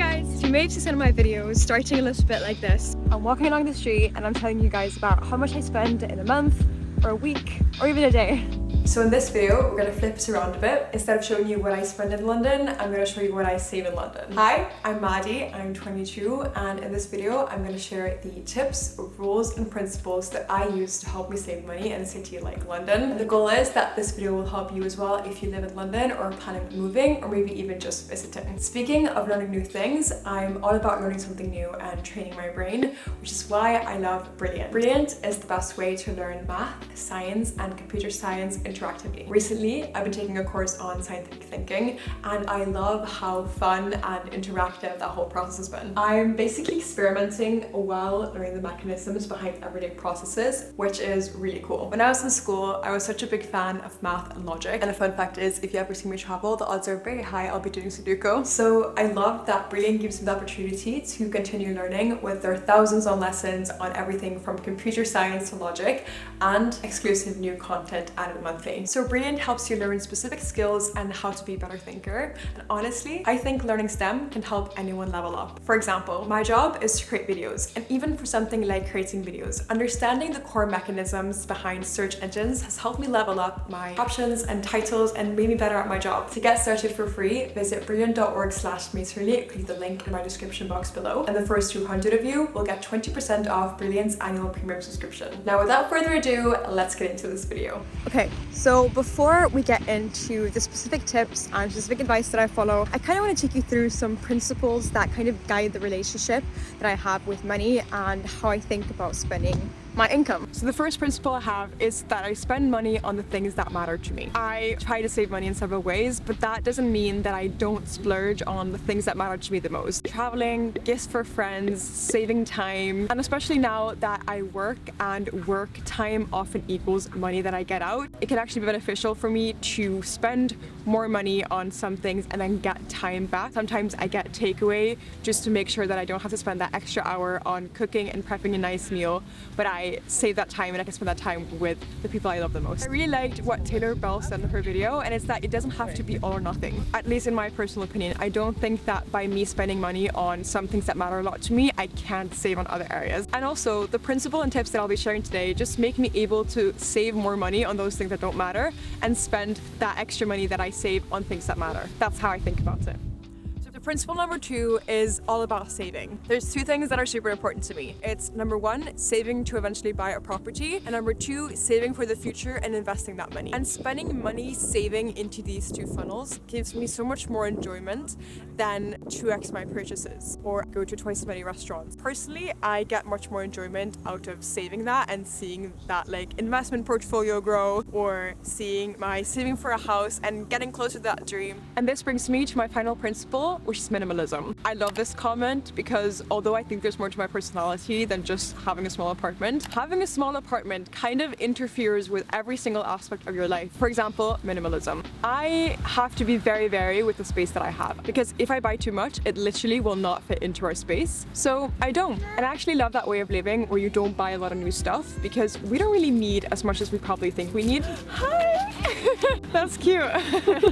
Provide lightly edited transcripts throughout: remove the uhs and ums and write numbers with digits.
guys, you may have seen my videos starting a little bit like this. I'm walking along the street and I'm telling you guys about how much I spend in a month or a week or even a day. So in this video, we're gonna flip this around a bit. Instead of showing you what I spend in London, I'm gonna show you what I save in London. Hi, I'm Maddie, I'm 22, and in this video, I'm gonna share the tips, rules, and principles that I use to help me save money in a city like London. And the goal is that this video will help you as well if you live in London or are planning on moving, or maybe even just visiting. Speaking of learning new things, I'm all about learning something new and training my brain, which is why I love Brilliant. Brilliant is the best way to learn math, science, and computer science interactively. Recently, I've been taking a course on scientific thinking, and I love how fun and interactive that whole process has been. I'm basically experimenting while learning the mechanisms behind everyday processes, which is really cool. When I was in school, I was such a big fan of math and logic, and a fun fact is, if you ever see me travel, the odds are very high I'll be doing Sudoku. So I love that Brilliant gives me the opportunity to continue learning with their thousands of lessons on everything from computer science to logic, and exclusive new content added monthly. So Brilliant helps you learn specific skills and how to be a better thinker. And honestly, I think learning STEM can help anyone level up. For example, my job is to create videos, and even for something like creating videos, understanding the core mechanisms behind search engines has helped me level up my captions and titles and made me better at my job. To get started for free, visit brilliant.org/macerly, click the link in my description box below, and the first 200 of you will get 20% off Brilliant's annual premium subscription. Now without further ado, let's get into this video. Okay, so before we get into the specific tips and specific advice that I follow, I kind of want to take you through some principles that kind of guide the relationship that I have with money and how I think about spending my income. So the first principle I have is that I spend money on the things that matter to me. I try to save money in several ways, but that doesn't mean that I don't splurge on the things that matter to me the most. Traveling, gifts for friends, saving time, and especially now that I work and work time often equals money that I get out, it can actually be beneficial for me to spend more money on some things and then get time back. Sometimes I get takeaway just to make sure that I don't have to spend that extra hour on cooking and prepping a nice meal, but I save that time and I can spend that time with the people I love the most. I really liked what Taylor Bell said in her video, and it's that it doesn't have to be all or nothing. At least in my personal opinion, I don't think that by me spending money on some things that matter a lot to me, I can't save on other areas. And also, the principle and tips that I'll be sharing today just make me able to save more money on those things that don't matter and spend that extra money that I save on things that matter. That's how I think about it. Principle number 2 is all about saving. There's 2 things that are super important to me. It's number 1, saving to eventually buy a property, and number 2, saving for the future and investing that money. And spending money saving into these 2 funnels gives me so much more enjoyment than 2x my purchases or go to twice as many restaurants. Personally, I get much more enjoyment out of saving that and seeing that like investment portfolio grow, or seeing my saving for a house and getting closer to that dream. And this brings me to my final principle, which is minimalism. I love this comment because although I think there's more to my personality than just having a small apartment, having a small apartment kind of interferes with every single aspect of your life. For example, minimalism. I have to be very wary with the space that I have, because if I buy too much, it literally will not fit into our space. So I don't. And I actually love that way of living where you don't buy a lot of new stuff, because we don't really need as much as we probably think we need. Hi! That's cute.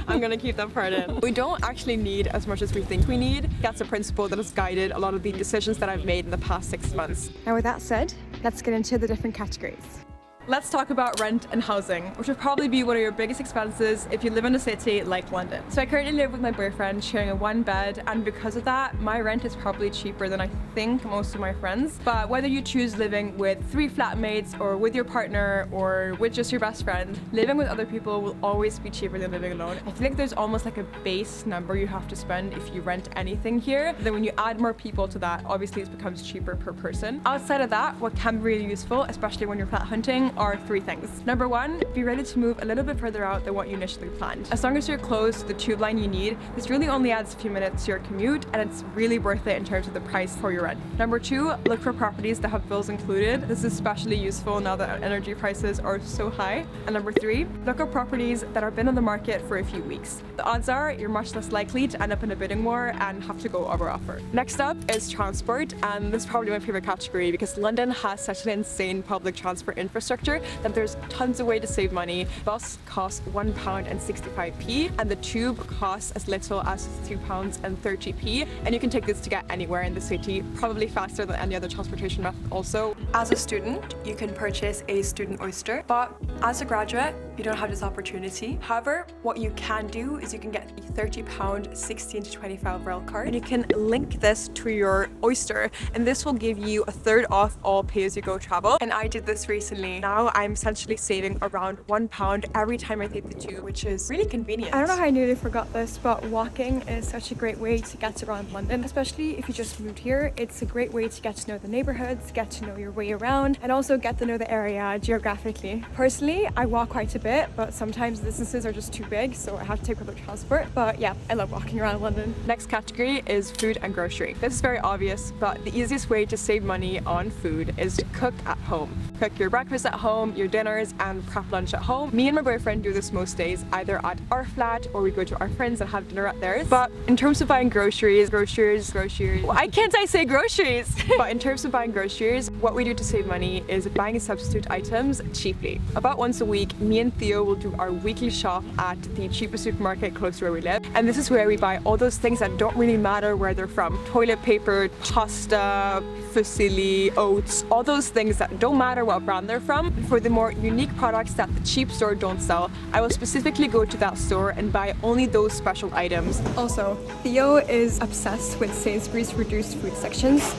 I'm gonna keep that part in. We don't actually need as much as we think we need. That's a principle that has guided a lot of the decisions that I've made in the past 6 months. Now with that said, let's get into the different categories. Let's talk about rent and housing, which would probably be one of your biggest expenses if you live in a city like London. So I currently live with my boyfriend sharing a 1 bed, and because of that, my rent is probably cheaper than I think most of my friends. But whether you choose living with 3 flatmates or with your partner or with just your best friend, living with other people will always be cheaper than living alone. I feel like there's almost like a base number you have to spend if you rent anything here. Then when you add more people to that, obviously it becomes cheaper per person. Outside of that, what can be really useful, especially when you're flat hunting, are 3 things. Number 1, be ready to move a little bit further out than what you initially planned. As long as you're close to the tube line you need, this really only adds a few minutes to your commute, and it's really worth it in terms of the price for your rent. Number 2, look for properties that have bills included. This is especially useful now that energy prices are so high. And number 3, look up properties that have been on the market for a few weeks. The odds are you're much less likely to end up in a bidding war and have to go over offer. Next up is transport, and this is probably my favorite category because London has such an insane public transport infrastructure Chapter that there's tons of ways to save money. Bus costs £1.65, and the tube costs as little as £2.30, and you can take this to get anywhere in the city, probably faster than any other transportation method also. As a student, you can purchase a student oyster, but as a graduate, you don't have this opportunity. However, what you can do is you can get a £30 16 to 25 rail card, and you can link this to your oyster, and this will give you a third off all pay-as-you-go travel. And I did this recently. Now I'm essentially saving around £1 every time I take the tube, which is really convenient. I don't know how I nearly forgot this, but walking is such a great way to get around London, especially if you just moved here. It's a great way to get to know the neighborhoods, get to know your way around, and also get to know the area geographically. Personally, I walk quite a bit, but sometimes distances are just too big, so I have to take public transport. But yeah, I love walking around London. Next category is food and grocery. This is very obvious, but the easiest way to save money on food is to cook at home. Cook your breakfast at home, your dinners, and prep lunch at home. Me and my boyfriend do this most days, either at our flat or we go to our friends and have dinner at theirs. But in terms of buying groceries, why can't I say groceries? But in terms of buying groceries, what we do to save money is buying substitute items cheaply. About once a week, me and Theo will do our weekly shop at the cheapest supermarket close to where we live. And this is where we buy all those things that don't really matter where they're from. Toilet paper, pasta, fusilli, oats, all those things that don't matter what brand they're from. For the more unique products that the cheap store don't sell, I will specifically go to that store and buy only those special items. Also, Theo is obsessed with Sainsbury's reduced food sections,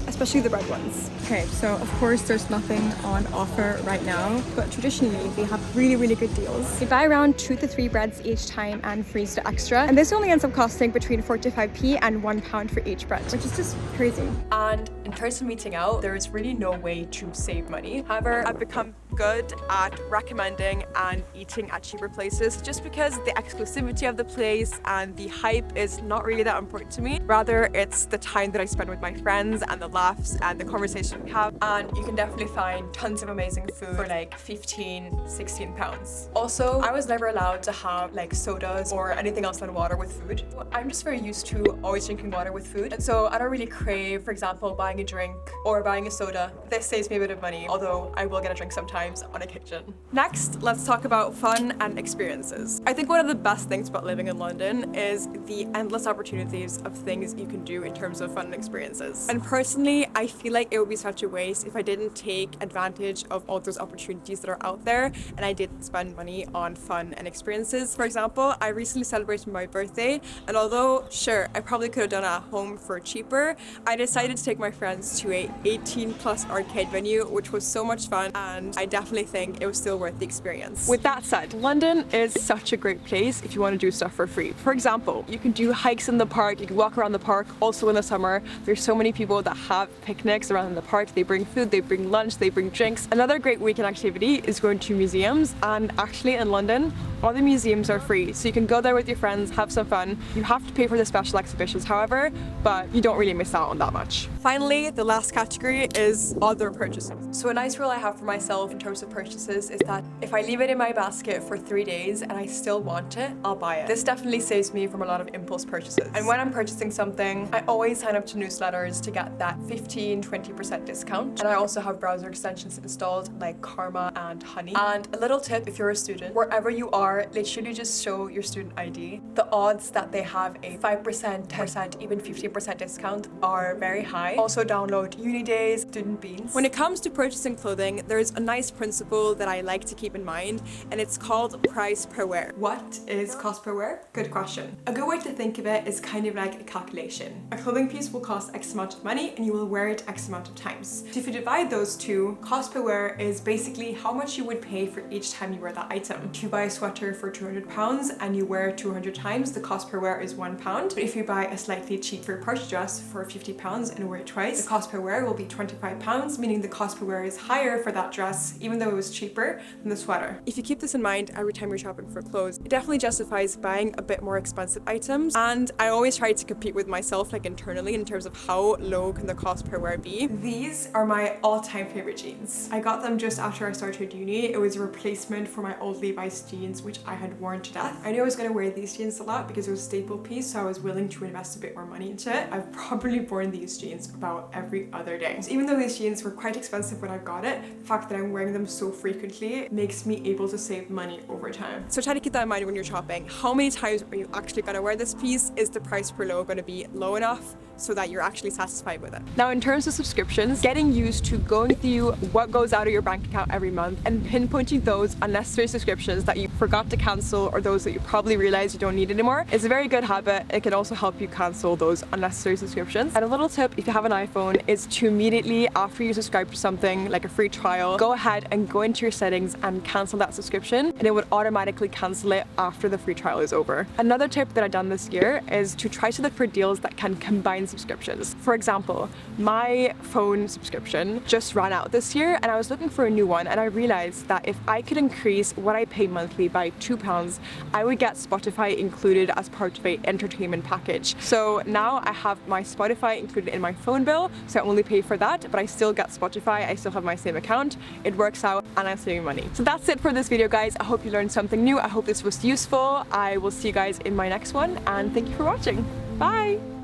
especially the bread ones. Okay, so of course there's nothing on offer right now, but traditionally they have really good deals. You buy around 2 to 3 breads each time and freeze the extra, and this only ends up costing between 45p and £1 for each bread, which is just crazy. And in person meeting out, there is really no way to save money. However, I've become good at recommending and eating at cheaper places just because the exclusivity of the place and the hype is not really that important to me. Rather, it's the time that I spend with my friends and the laughs and the conversation we have. And you can definitely find tons of amazing food for like 15, 16 pounds. Also, I was never allowed to have like sodas or anything else than water with food. I'm just very used to always drinking water with food, and so I don't really crave, for example, buying a drink or buying a soda. This saves me a bit of money, although I will get a drink sometimes on occasion. Next, let's talk about fun and experiences. I think one of the best things about living in London is the endless opportunities of things you can do in terms of fun and experiences. And personally, I feel like it would be such a waste if I didn't take advantage of all those opportunities that are out there and I didn't spend money on fun and experiences. For example, I recently celebrated my birthday, and although sure, I probably could have done it at home for cheaper, I decided to take my friends to a 18+ arcade venue, which was so much fun, and I definitely think it was still worth the experience. With that said, London is such a great place if you want to do stuff for free. For example, you can do hikes in the park, you can walk around the park. Also in the summer, there's so many people that have picnics around the park. They bring food, they bring lunch, they bring drinks. Another great weekend activity is going to museums, and actually in London, all the museums are free, so you can go there with your friends, have some fun. You have to pay for the special exhibitions, however, but you don't really miss out on that much. Finally, the last category is other purchases. So a nice rule I have for myself in terms of purchases is that if I leave it in my basket for 3 days and I still want it, I'll buy it. This definitely saves me from a lot of impulse purchases. And when I'm purchasing something, I always sign up to newsletters to get that 15-20% discount. And I also have browser extensions installed like Karma and Honey. And a little tip, if you're a student, wherever you are, literally just show your student ID. The odds that they have a 5%, 10%, even 15% discount are very high. Also download Uni Days, Student Beans. When it comes to purchasing clothing, there's a nice principle that I like to keep in mind, and it's called price per wear. What is cost per wear? Good question. A good way to think of it is kind of like a calculation. A clothing piece will cost X amount of money and you will wear it X amount of times. So if you divide those two, cost per wear is basically how much you would pay for each time you wear that item. If you buy a sweater for £200 and you wear it 200 times, the cost per wear is £1. But if you buy a slightly cheaper purse dress for £50 and wear it twice, the cost per wear will be £25, meaning the cost per wear is higher for that dress, even though it was cheaper than the sweater. If you keep this in mind every time you're shopping for clothes, it definitely justifies buying a bit more expensive items. And I always try to compete with myself, like internally, in terms of how low can the cost per wear be. These are my all-time favorite jeans. I got them just after I started uni. It was a replacement for my old Levi's jeans, which I had worn to death. I knew I was going to wear these jeans a lot because it was a staple piece, so I was willing to invest a bit more money into it. I've probably worn these jeans about every other day. So even though these jeans were quite expensive when I got it, the fact that I'm wearing doing them so frequently makes me able to save money over time. So try to keep that in mind when you're shopping. How many times are you actually going to wear this piece? Is the price per low going to be low enough so that you're actually satisfied with it? Now, in terms of subscriptions, getting used to going through what goes out of your bank account every month and pinpointing those unnecessary subscriptions that you forgot to cancel or those that you probably realize you don't need anymore is a very good habit. It can also help you cancel those unnecessary subscriptions. And a little tip, if you have an iPhone, is to immediately after you subscribe to something like a free trial, go ahead and go into your settings and cancel that subscription, and it would automatically cancel it after the free trial is over. Another tip that I've done this year is to try to look for deals that can combine subscriptions. For example, my phone subscription just ran out this year and I was looking for a new one, and I realized that if I could increase what I pay monthly by £2, I would get Spotify included as part of an entertainment package. So now I have my Spotify included in my phone bill, so I only pay for that, but I still get Spotify, I still have my same account, it works out, and I'm saving money. So that's it for this video, guys. I hope you learned something new. I hope this was useful. I will see you guys in my next one, and thank you for watching. Bye!